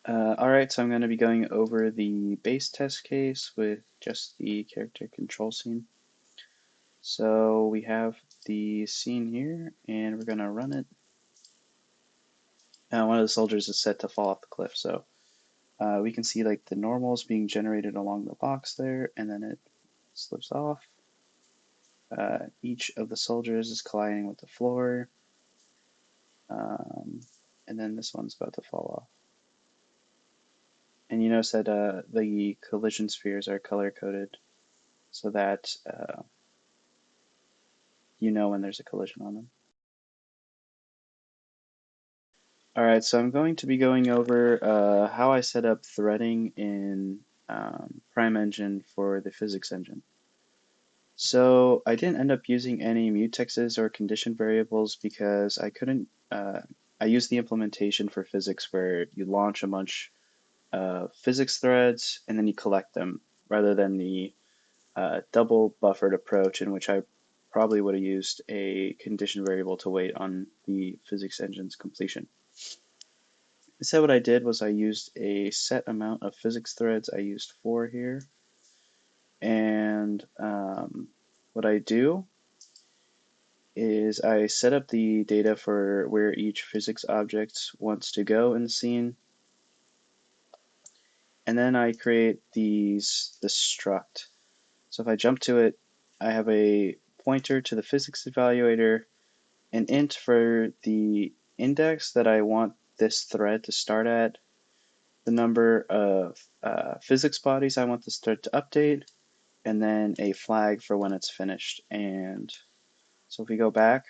Alright, so I'm going to be going over the base test case with just the character control scene. So we have the scene here, and we're going to run it. One of the soldiers is set to fall off the cliff, so we can see like the normals being generated along the box there, and then it slips off. Each of the soldiers is colliding with the floor, and then this one's about to fall off. And you notice that the collision spheres are color coded so that you know when there's a collision on them. Alright, so I'm going to be going over how I set up threading in Prime Engine for the physics engine. So I didn't end up using any mutexes or condition variables because I couldn't, I used the implementation for physics where you launch a bunch of physics threads and then you collect them rather than the double buffered approach in which I probably would have used a condition variable to wait on the physics engine's completion. Instead, what I did was I used a set amount of physics threads. I used 4 here. And what I do is I set up the data for where each physics object wants to go in the scene. And then I create this struct. So if I jump to it, I have a pointer to the physics evaluator, an int for the index that I want this thread to start at, the number of physics bodies I want this thread to update, and then a flag for when it's finished. And so if we go back,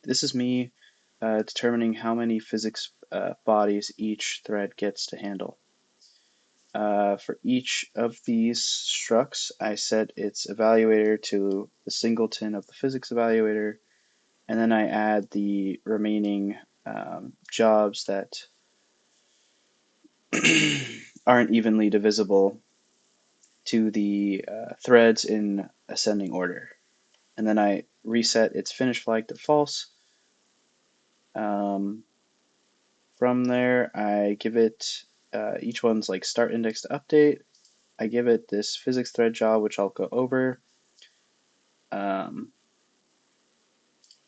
this is me determining how many physics bodies each thread gets to handle. For each of these structs, I set its evaluator to the singleton of the physics evaluator, and then I add the remaining jobs that aren't evenly divisible to the threads in ascending order. And then I reset its finish flag to false. From there, I give it each one's like start index to update. I give it this physics thread job, which I'll go over.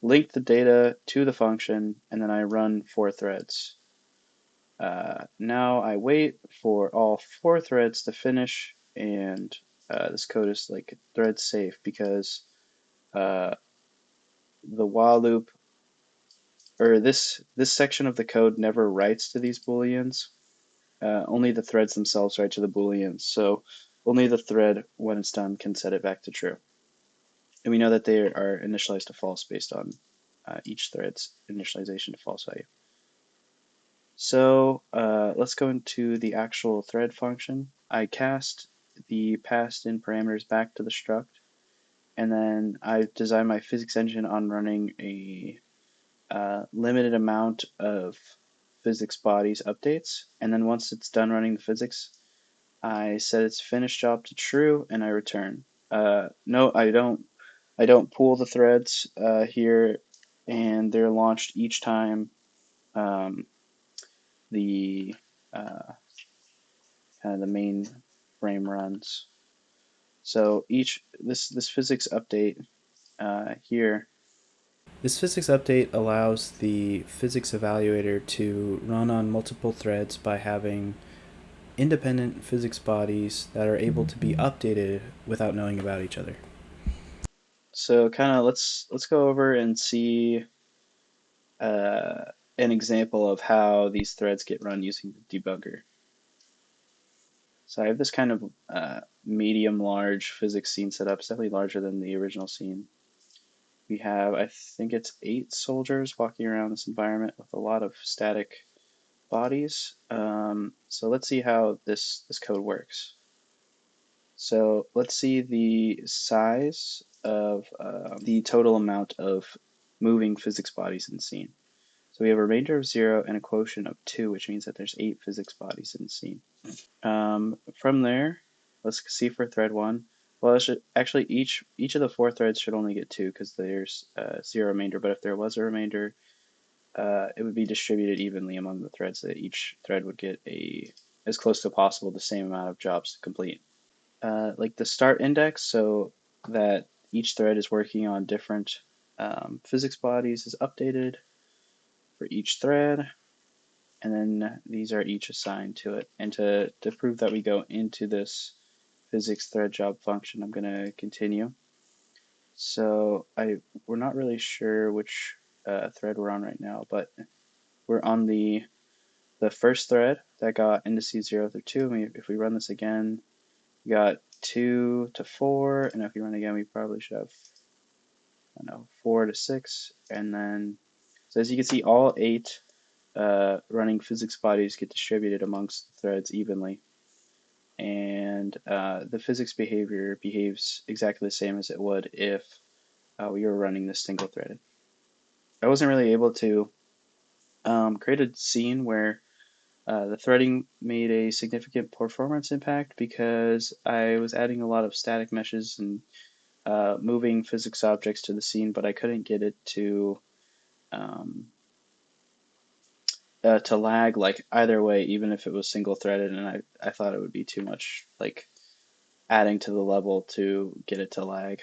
Link the data to the function, and then I run 4 threads. Now I wait for all 4 threads to finish, and this code is like thread safe because the while loop, or this section of the code never writes to these booleans. Only the threads themselves write to the booleans, so only the thread, when it's done, can set it back to true. And we know that they are initialized to false based on each thread's initialization to false value. So let's go into the actual thread function. I cast the passed in parameters back to the struct, and then I design my physics engine on running a limited amount of physics bodies updates, and then once it's done running the physics, I set its finish job to true, and I return. No, I don't pool the threads here, and they're launched each time the kind of the main frame runs. So this physics update here. This physics update allows the physics evaluator to run on multiple threads by having independent physics bodies that are able to be updated without knowing about each other. So kind of let's go over and see an example of how these threads get run using the debugger. So I have this kind of medium large physics scene set up, slightly larger than the original scene. We have, I think it's 8 soldiers walking around this environment with a lot of static bodies. So let's see how this code works. So let's see the size of the total amount of moving physics bodies in the scene. So we have a remainder of 0 and a quotient of 2, which means that there's 8 physics bodies in the scene. From there, let's see for thread 1. Well, actually each of the 4 threads should only get 2 because there's 0 remainder, but if there was a remainder, it would be distributed evenly among the threads, so that each thread would get as close to possible the same amount of jobs to complete. Like the start index, so that each thread is working on different physics bodies, is updated for each thread, and then these are each assigned to it. And to prove that we go into this physics thread job function, I'm going to continue. So we're not really sure which thread we're on right now, but we're on the first thread that got indices 0 through 2. If we run this again, we got 2 to 4, and if we run again, we probably should have, I don't know, 4 to 6, and then, so as you can see, all 8 running physics bodies get distributed amongst the threads evenly, and the physics behavior behaves exactly the same as it would if we were running this single-threaded. I wasn't really able to create a scene where the threading made a significant performance impact because I was adding a lot of static meshes and moving physics objects to the scene, but I couldn't get it um, to lag like either way, even if it was single threaded, and I thought it would be too much like adding to the level to get it to lag.